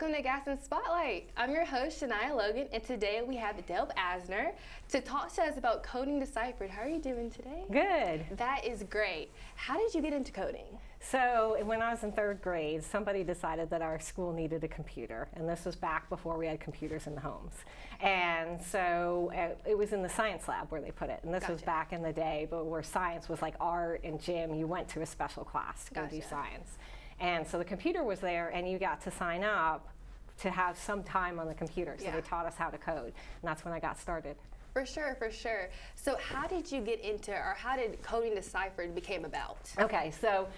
Welcome to Gaston Spotlight. I'm your host, Shania Logan, and today we have Deb Alzner to talk to us about Coding Deciphered. How are you doing today? Good. That is great. How did you get into coding? So when I was in third grade, somebody decided that our school needed a computer, and this was back before we had computers in the homes. And so it was in the science lab where they put it, and this was back in the day, but where science was like art and gym, you went to a special class to go do science. And so the computer was there, and you got to sign up to have some time on the computer. So they taught us how to code, and that's when I got started. For sure, for sure. So how did you get into, or how did Coding Deciphered became about? Okay, so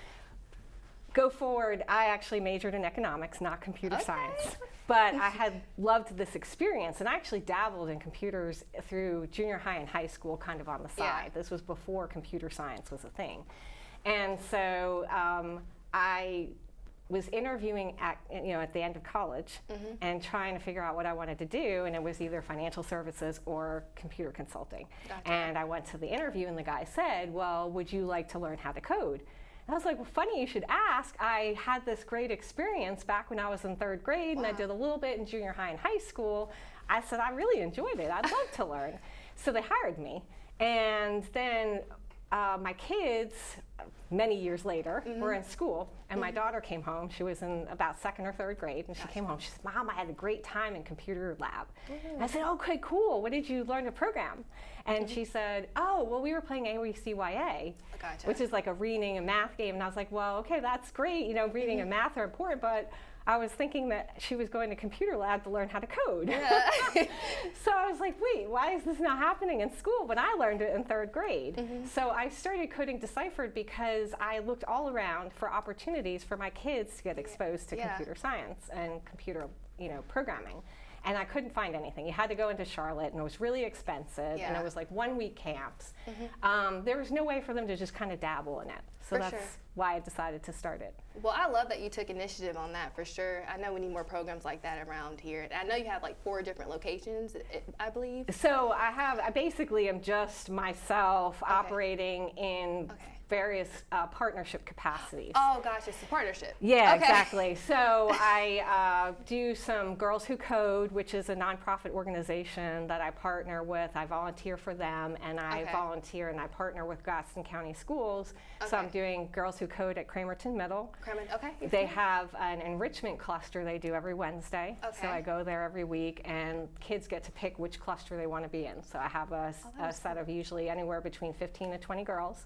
go forward, I actually majored in economics, not computer science. But I had loved this experience, and I actually dabbled in computers through junior high and high school kind of on the side. This was before computer science was a thing. And so I was interviewing at the end of college and trying to figure out what I wanted to do, and it was either financial services or computer consulting. And I went to the interview, and the guy said, well, would you like to learn how to code? And I was like, well, funny you should ask. I had this great experience back when I was in third grade, and I did a little bit in junior high and high school. I said, I really enjoyed it. I'd love to learn. So they hired me. And then my kids, many years later, were in school, and my daughter came home. She was in about second or third grade, and she came home. She said, Mom, I had a great time in computer lab. I said, okay, cool. What did you learn to program? And she said, oh, well, we were playing ABCYA, which is like a reading and math game. And I was like, well, okay, that's great. You know, reading and math are important, but I was thinking that she was going to computer lab to learn how to code. So I was like, wait, why is this not happening in school? But I learned it in third grade. So I started Coding Deciphered because I looked all around for opportunities for my kids to get exposed to computer science and computer, programming. And I couldn't find anything. You had to go into Charlotte, and it was really expensive, and it was like 1 week camps. There was no way for them to just kind of dabble in it. So that's why I decided to start it. Well, I love that you took initiative on that for sure. I know we need more programs like that around here. I know you have like 4 different locations, I believe. So I basically am just myself operating in various partnership capacities. Oh gosh, it's a partnership. Yeah, exactly. So I do some Girls Who Code, which is a nonprofit organization that I partner with. I volunteer for them, and I volunteer and I partner with Gaston County Schools. So I'm doing Girls Who Code at Cramerton Middle. They have an enrichment cluster they do every Wednesday. So I go there every week, and kids get to pick which cluster they want to be in. So I have a set of usually anywhere between 15 to 20 girls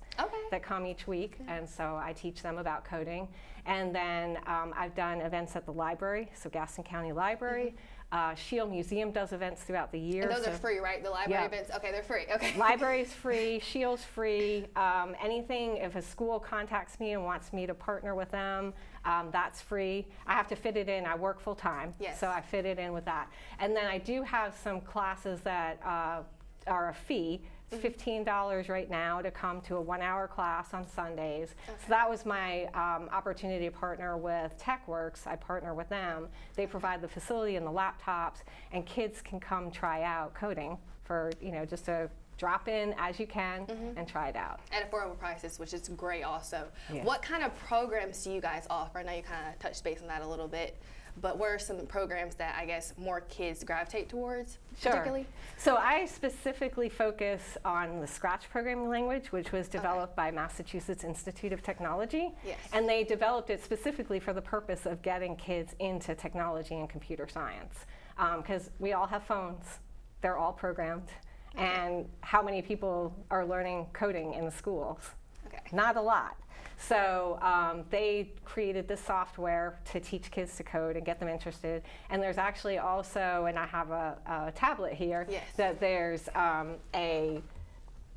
that come each week, and so I teach them about coding. And then I've done events at the library, so Gaston County Library. Shield Museum does events throughout the year. And those are free, right? The library events? Okay, they're free. Okay. Library's free, Shield's free. Anything, if a school contacts me and wants me to partner with them, that's free. I have to fit it in. I work full time, so I fit it in with that. And then I do have some classes that are a fee. It's $15 right now to come to a 1-hour class on Sundays. So that was my opportunity to partner with TechWorks. I partner with them. They provide the facility and the laptops, and kids can come try out coding for, just a drop in as you can and try it out. At affordable prices, which is great also. What kind of programs do you guys offer? I know you kind of touched base on that a little bit, but what are some programs that I guess more kids gravitate towards particularly? So I specifically focus on the Scratch programming language, which was developed by Massachusetts Institute of Technology. And they developed it specifically for the purpose of getting kids into technology and computer science. Because we all have phones, they're all programmed. And how many people are learning coding in the schools? Not a lot. So they created this software to teach kids to code and get them interested. And there's actually also, and I have a tablet here, that there's a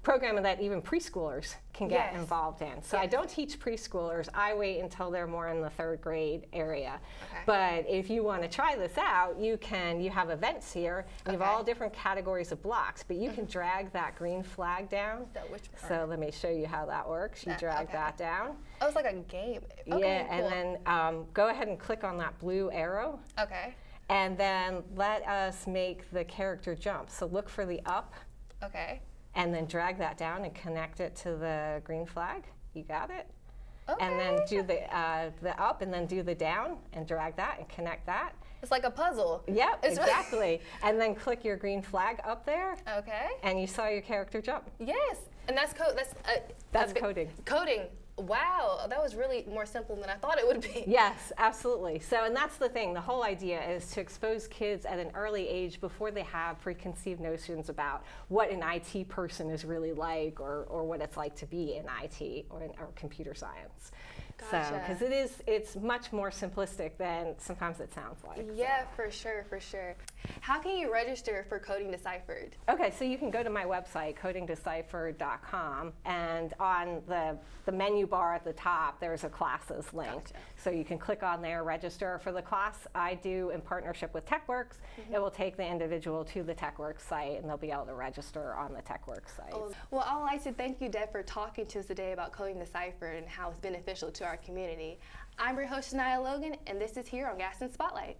program that even preschoolers can get involved in. So I don't teach preschoolers. I wait until they're more in the third grade area. But if you want to try this out, you have events here. You have all different categories of blocks, but you can drag that green flag down. So let me show you how that works. You drag that down. Oh, it's like a game. And then go ahead and click on that blue arrow. And then let us make the character jump. So look for the up. And then drag that down and connect it to the green flag. You got it? And then do the up and then do the down and drag that and connect that. It's like a puzzle. Yep, exactly. And then click your green flag up there. Okay. And you saw your character jump. Yes, and that's That's coding. Coding. Wow, that was really more simple than I thought it would be. Yes, absolutely. So, and that's the thing. The whole idea is to expose kids at an early age before they have preconceived notions about what an IT person is really like, or what it's like to be in IT or computer science. Gotcha. So, because it's much more simplistic than sometimes it sounds like. Yeah, for sure, for sure. How can you register for Coding Deciphered? Okay, so you can go to my website, codingdeciphered.com, and on the menu bar at the top, there's a classes link. Gotcha. So you can click on there, register for the class I do in partnership with TechWorks. It will take the individual to the TechWorks site, and they'll be able to register on the TechWorks site. Well, I'd like to thank you, Deb, for talking to us today about Coding Deciphered and how it's beneficial to our community. I'm your host, Shania Logan, and this is here on Gaston Spotlight.